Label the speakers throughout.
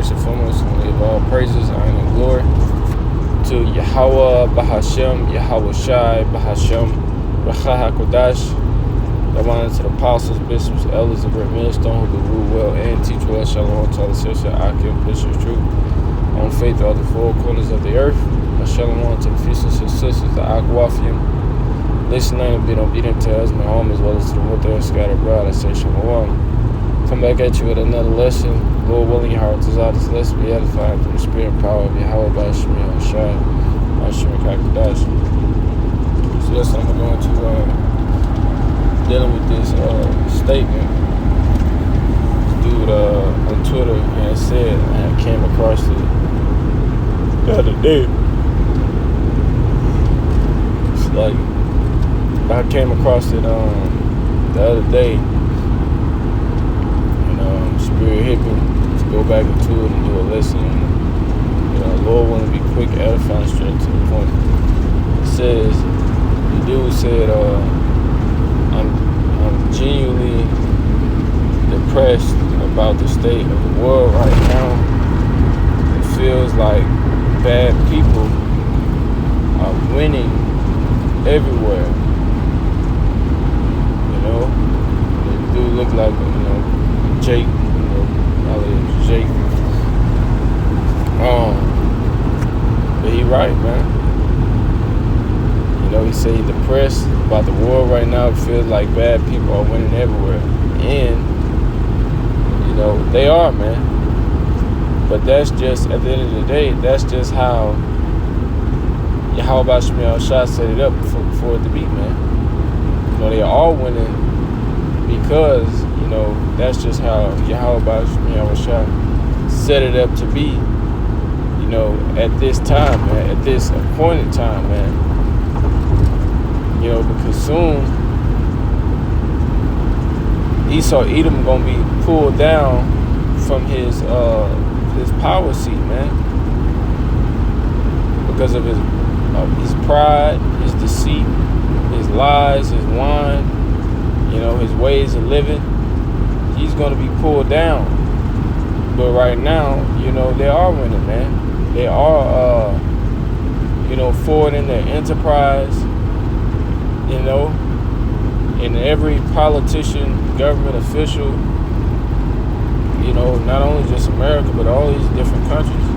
Speaker 1: first and foremost, I want to give all praises, honor, and glory to Yahweh, Bahashem, Yahweh Shai, Bahashem, Racha HaKodash. I want to the apostles, bishops, elders of Great Millstone who rule well and teach well. Shalom to all the sisters, Akim, Bishop Truth, on faith to all the four corners of the earth. Shalom to the feasters and sisters, the Akwafim, listening and being obedient to us, my home, as well as to the water scattered abroad. I say Shalom. Come back at you with another lesson. Lord willing, your heart desires this lesson be edified through the spirit and power of Yahweh Bashim Yahushua, Bashim Kakadash. So yes, I'm going to dealing with this statement. This dude on Twitter had said, I came across it the other day. It's like I came across it the other day, and Spirit hit me to go back into it and do a lesson. Lord want to be quick, edifying, straight to the point. It says, the dude said, I'm genuinely depressed about the state of the world right now. It feels like bad people are winning everywhere. The dude looked like, Jake, Jake. But he right, man. He said he's depressed about the world right now. It feels like bad people are winning everywhere. And, they are, man. But that's just, at the end of the day, that's just how Yahweh Shai set it up for it to be, man. They are all winning because, that's just how Yahweh Shai set it up to be, at this time, man, at this appointed time, man. Because soon Esau Edom gonna be pulled down from his power seat, man, because of his pride, his deceit, his lies, his wine, his ways of living. He's gonna be pulled down. But right now, they are winning, man. They are forwarding their enterprise. And every politician, government official, not only just America, but all these different countries,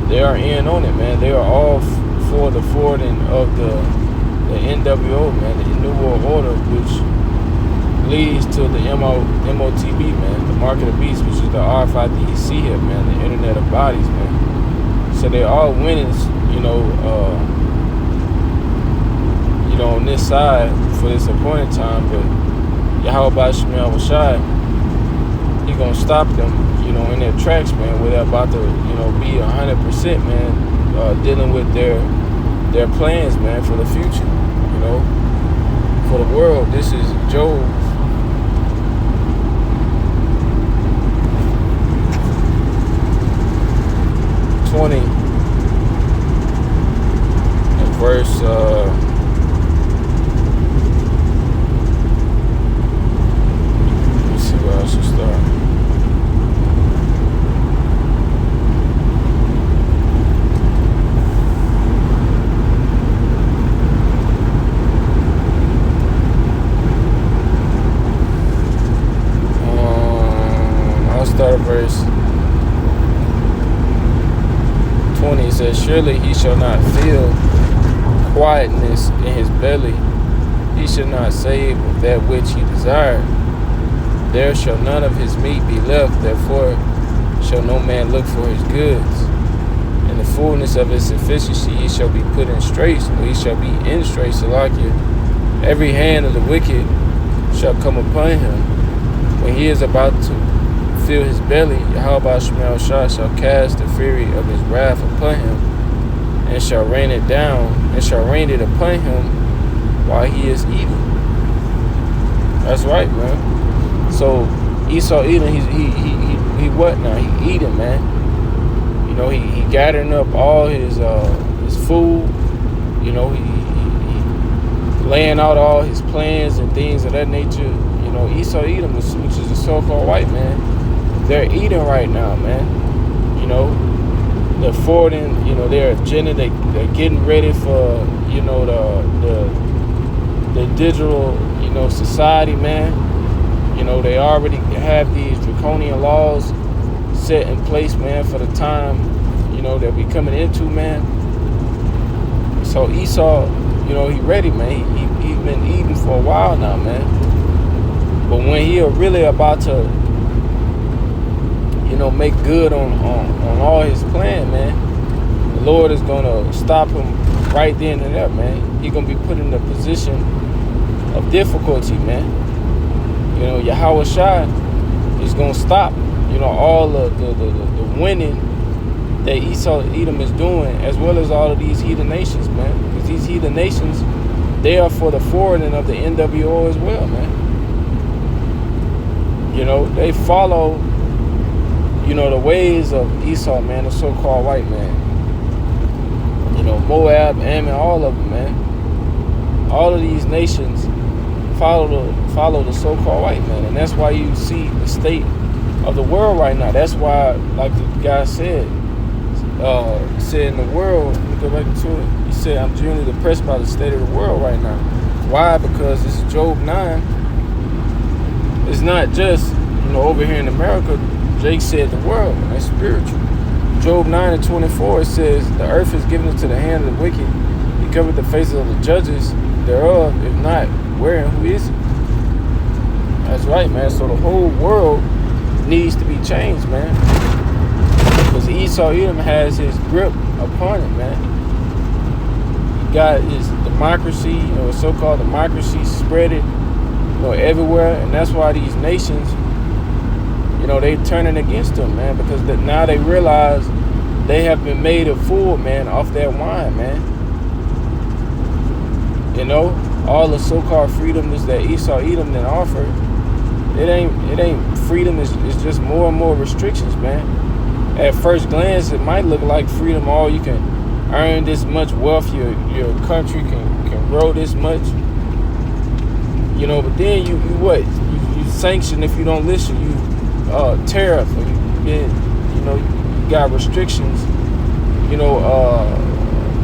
Speaker 1: they are in on it, man. They are all for the forwarding of the NWO, man, the New World Order, which leads to the MOTB, man, the Mark of the Beast, which is the RFID here, man, the Internet of Bodies, man. So they're all winning, on this side for this appointed time, but Yahweh Shai, he gonna stop them, in their tracks, man, where they're about to, be 100%, man, dealing with their plans, man, for the future, for the world. This is Job 20 and verse I should start. I'll start at verse 20. It says, surely he shall not feel quietness in his belly. He shall not save of that which he desired. There shall none of his meat be left, therefore shall no man look for his goods. In the fullness of his sufficiency he shall be put in straits, or he shall be in straits, Salakia. Every hand of the wicked shall come upon him. When he is about to fill his belly, Yahweh Shai shall cast the fury of his wrath upon him, and shall rain it down, and shall rain it upon him while he is eating. That's right, man. So Esau Edom, he what now? He eating, man. He gathering up all his food. He laying out all his plans and things of that nature. Esau Edom, which is a so-called white man, they're eating right now, man. You know, they're forwarding, their agenda. They're getting ready for, the digital, society, man. They already have these draconian laws set in place, man, for the time, that we coming into, man. So Esau, he ready, man. He's been eating for a while now, man. But when he really about to, make good on all his plan, man, the Lord is gonna stop him right then and there, man. He's gonna be put in a position of difficulty, man. Yahweh Shai is gonna stop, all the winning that Esau Edom is doing, as well as all of these heathen nations, man. Because these heathen nations, they are for the forwarding of the NWO as well, man. They follow, the ways of Esau, man, the so-called white man. Moab, Ammon, all of them, man. All of these nations follow the so-called white man, and that's why you see the state of the world right now. That's why, like the guy said in the world, let me go back to it. He said, I'm genuinely depressed by the state of the world right now. Why? Because this is Job 9. It's not just, over here in America. Jake said the world, and that's spiritual. Job 9:24, it says, the earth is given into the hand of the wicked. He covered the faces of the judges thereof. If not, where and who is it? That's right, man. So the whole world needs to be changed, man. Because Esau Edom has his grip upon it, man. He got his democracy, so-called democracy, spread it, everywhere. And that's why these nations, they turning against them, man. Because now they realize they have been made a fool, man, off that wine, man. All the so-called freedoms that Esau Edom then offered, it ain't freedom. It's just more and more restrictions, man. At first glance, it might look like freedom. Oh, you can earn this much wealth. Your country can grow this much. But then you sanction if you don't listen. You tariff. You got restrictions.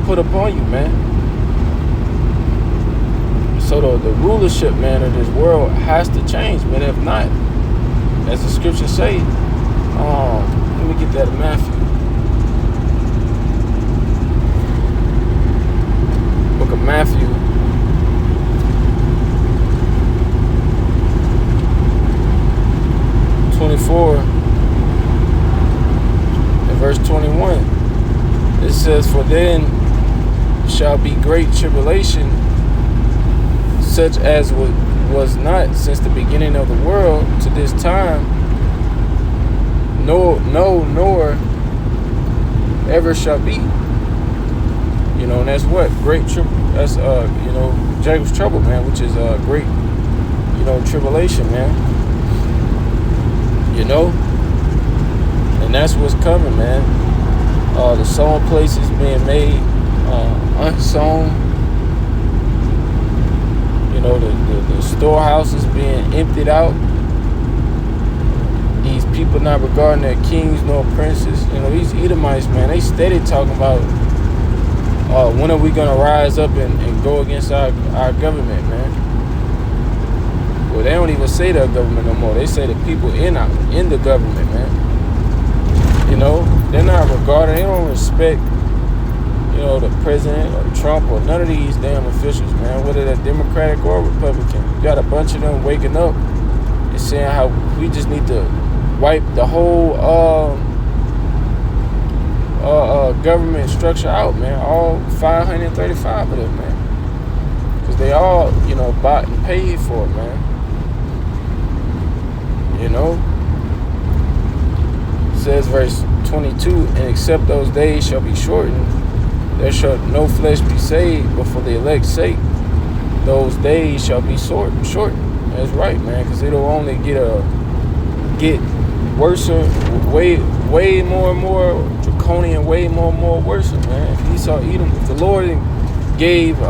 Speaker 1: Put upon you, man. So the rulership, man, of this world has to change, man. If not, as the scriptures say, let me get that in Matthew. Book of Matthew. And verse 21. It says, for then shall be great tribulation, such as was not since the beginning of the world to this time, nor ever shall be. And that's what? Great that's Jacob's trouble, man, which is great, tribulation, man. And that's what's coming, man. The sown places being made unsown. The storehouses being emptied out. These people not regarding their kings nor princes. These Edomites, man, they steady talking about when are we gonna rise up and go against our government, man. Well, they don't even say the government no more. They say the people in the government, man. They're not regarding. They don't respect, the president or Trump or none of these damn officials, man. Whether they're Democratic or Republican, you got a bunch of them waking up and saying how we just need to wipe the whole government structure out, man. All 535 of them, man. Because they all, bought and paid for it, man. It says verse 22, and except those days shall be shortened, there shall no flesh be saved, but for the elect's sake, those days shall be shortened. That's right, man, because it'll only get worse, way more and more draconian, way more and more worse, man. If Esau Edom, if the Lord gave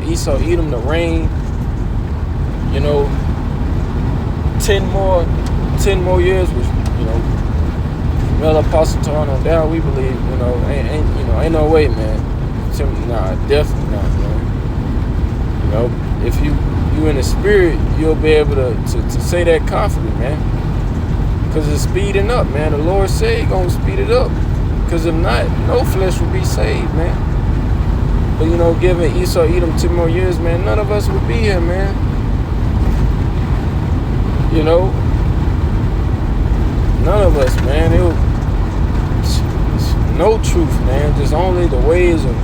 Speaker 1: Esau Edom the rain, 10 more years, which Male Apostle tore no down. We believe, ain't no way, man. Nah, definitely not, man. If you in the spirit, you'll be able to say that confidently, man. Because it's speeding up, man. The Lord said He gonna speed it up. Because if not, no flesh will be saved, man. But giving Esau, Edom 2 more years, man, none of us would be here, man. None of us, man. It was no truth, man. Just only the ways of,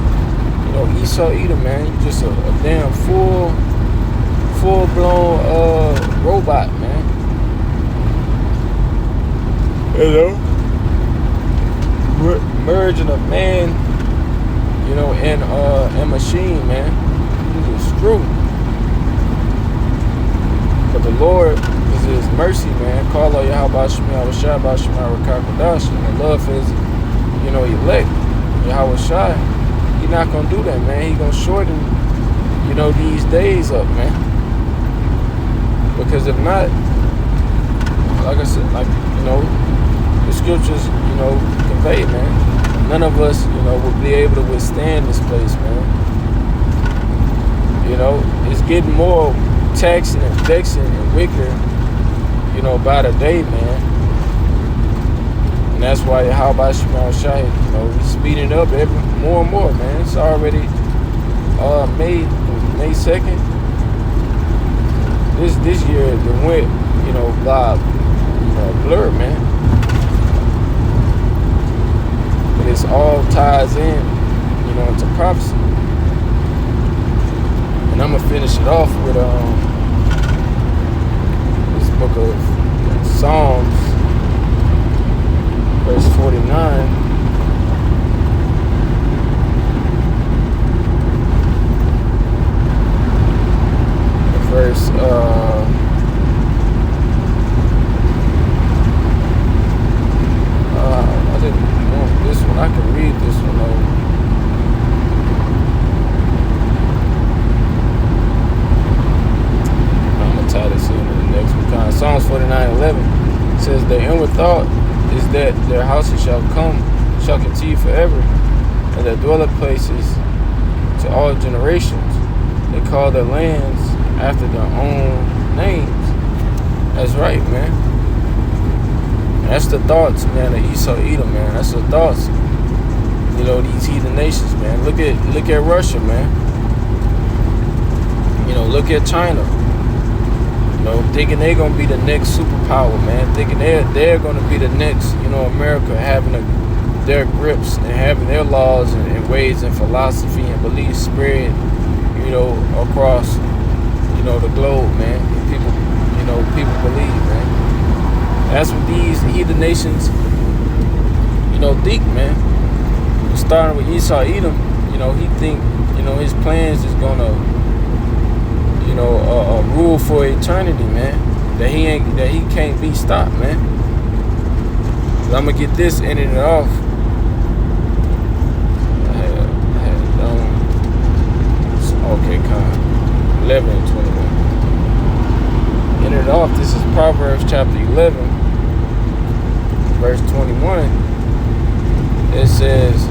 Speaker 1: Esau, Edom, man. You just a damn full-blown robot, man. Merging of man, and machine, man. You just screw. But the Lord is His mercy, man. Call out Yahweh Shemel Shai Bashemar Rakakadash, and the love is, elect Yahweh Shai. He not gonna do that, man. He gonna shorten, these days up, man. Because if not, like I said, the scriptures, convey, man. None of us, will be able to withstand this place, man. It's getting more taxing and vexing and wickeder, by the day, man. And that's why Yahweh Shemel Shai, he's speeding up more and more, man. It's already May 2nd. This year it went, by blur, man. But it's all ties in, into prophecy. And I'm gonna finish it off with this book of Psalms, verse 49. Verse I didn't want this one. I can read this one though. I'm gonna tie this in the next one. Psalms 49:11 says, "Their inward thought is that their houses shall continue forever, and their dwelling places to all generations. They call their lands after their own names." That's right, man. That's the thoughts, man, of Esau, Edom, man. That's the thoughts. These heathen nations, man. Look at Russia, man. Look at China. Thinking they're gonna be the next superpower, man. Thinking they're gonna be the next, America having their grips and having their laws and ways and philosophy and beliefs spread, across, the globe, man. And people believe, man. That's what these heathen nations, think, man. Starting with Esau, Edom, he think, his plans is gonna, rule for eternity, man. That he can't be stopped, man. I'm gonna get this ending it off. Okay, 11 and 21. Ending it off. This is Proverbs chapter 11, verse 21. It says,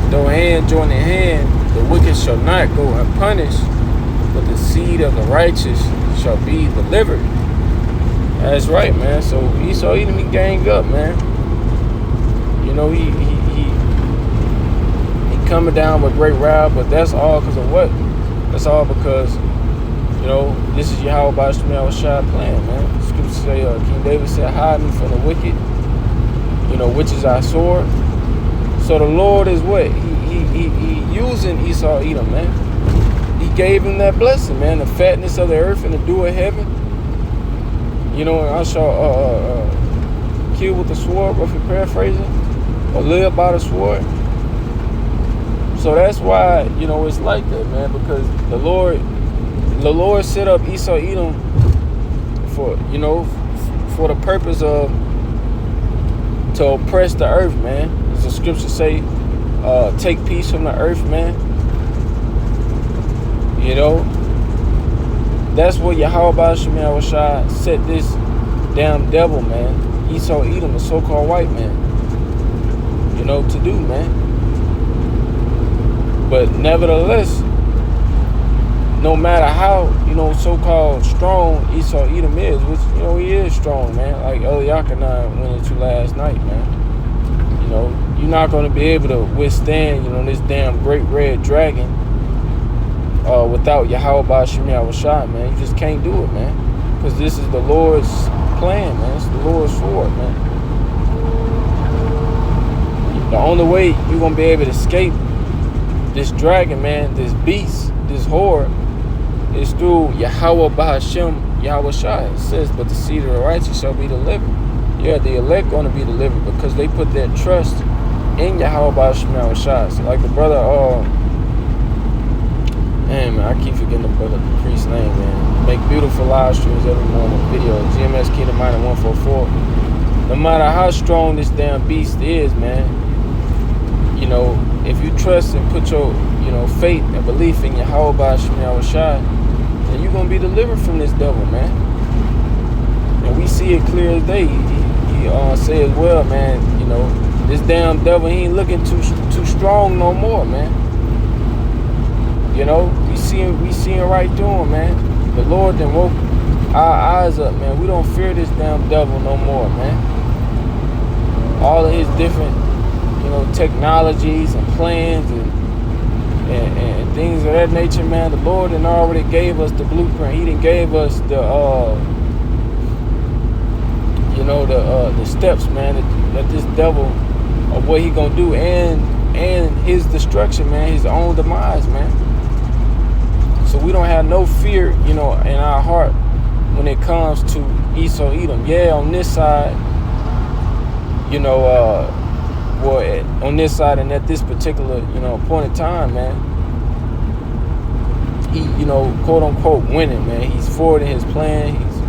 Speaker 1: "Though hand join in hand, the wicked shall not go unpunished, but the seed of the righteous shall be delivered." That's right, man. So Esau Edom, he gang up, man. He coming down with great wrath, but that's all because of what? That's all because, this is Yahweh Shemel Shai plan, man. The scriptures say, King David said, "Hide me from the wicked," which is our sword. So the Lord is what? He using Esau Edom, man. He gave him that blessing, man. The fatness of the earth and the dew of heaven. And I shall kill with the sword, roughly paraphrasing, or live by the sword. So that's why, it's like that, man, because the Lord set up Esau Edom for, for the purpose of to oppress the earth, man. As the scriptures say, take peace from the earth, man. That's what Yahweh Shemel Shai set this damn devil, man. Esau Edom, the so-called white man, to do, man. But nevertheless, no matter how, so-called strong Esau Edom is, which, he is strong, man, like Eliakanai went into last night, man. You're not going to be able to withstand, this damn great red dragon without Yahweh Ba'Shem Yahushua, man. You just can't do it, man. Because this is the Lord's plan, man. It's the Lord's sword, man. The only way you're going to be able to escape this dragon, man, this beast, this horde, is through Yahweh Ba'Shem Yahushua. It says, but the seed of the righteous shall be delivered. Yeah, the elect going to be delivered because they put their trust in Yahweh Ba'Shem Yahushua. So like the brother, man, I keep forgetting the priest's name, man. Make beautiful live streams every morning, video, GMS Kingdom Minor 144. No matter how strong this damn beast is, man, if you trust and put your, faith and belief in Yahweh Ba'Shem Yahushua, then you're going to be delivered from this devil, man. And we see it clear as day. He say as well, man, this damn devil, he ain't looking too strong no more, man. We seeing right through him, man. The Lord then woke our eyes up, man. We don't fear this damn devil no more, man. All of his different, technologies and plans and things of that nature, man. The Lord then already gave us the blueprint. He done gave us the steps, man, that this devil, of what he gonna do, and his destruction, man, his own demise, man. So we don't have no fear, in our heart when it comes to Esau Edom. Yeah, on this side, on this side and at this particular, point in time, man, he, quote unquote winning, man. He's forwarding his plan. He's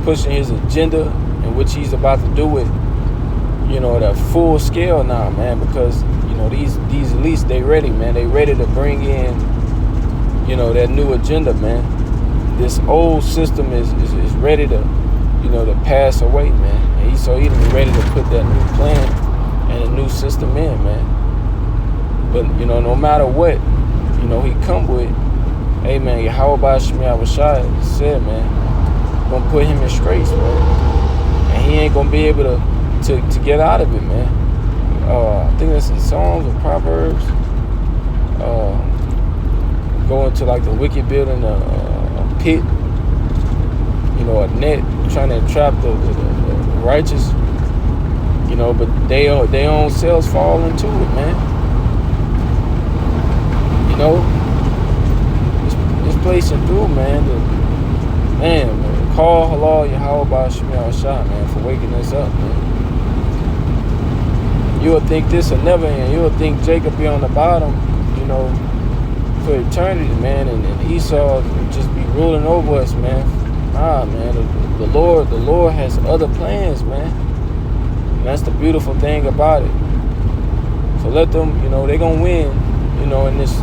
Speaker 1: pushing his agenda, in which he's about to do it, at full scale now, man, because, these elites, they ready, man. They ready to bring in, that new agenda, man. This old system is ready to, to pass away, man. And Esau Edom is ready to put that new plan and a new system in, man. But, no matter what, he come with, hey, man, Yahweh Ba'Shem Yahushua said, man, gonna put him in straits, man. And he ain't gonna be able to get out of it, man. I think that's in Psalms or Proverbs. Go into like the wicked building a pit, a net, trying to entrap the righteous, but they own selves fall into it, man. This place and through, man. Man, call halal Yahweh Ba'Shem Yahushua, man, for waking us up, man. You would think this will never end. You would think Jacob be on the bottom, for eternity, man, and Esau would just be ruling over us, man. Nah, man, the Lord has other plans, man. And that's the beautiful thing about it. So let them, they gonna win, in this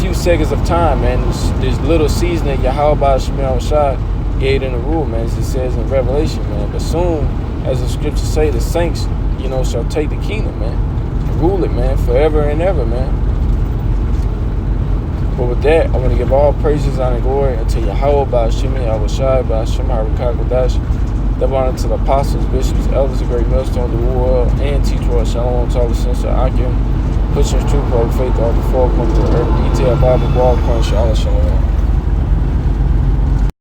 Speaker 1: few seconds of time, man. This little season that Yahweh Ba'Shem Yahushua gave in the rule, man, as it says in Revelation, man. But soon, as the scriptures say, the saints, shall take the kingdom, man, and rule it, man, forever and ever, man. But with that, I want to give all praises, honor, and glory unto Yahweh Ba'Shem Yahushua, Ba'Shem HaRakah Kodash. Double honor to the apostles, bishops, elders, the great millstone, the world, and teacher of Shalom to all the sins of Akim, pushing his true public faith all the four corners of the earth, detail Bible, ball, point, Shalom.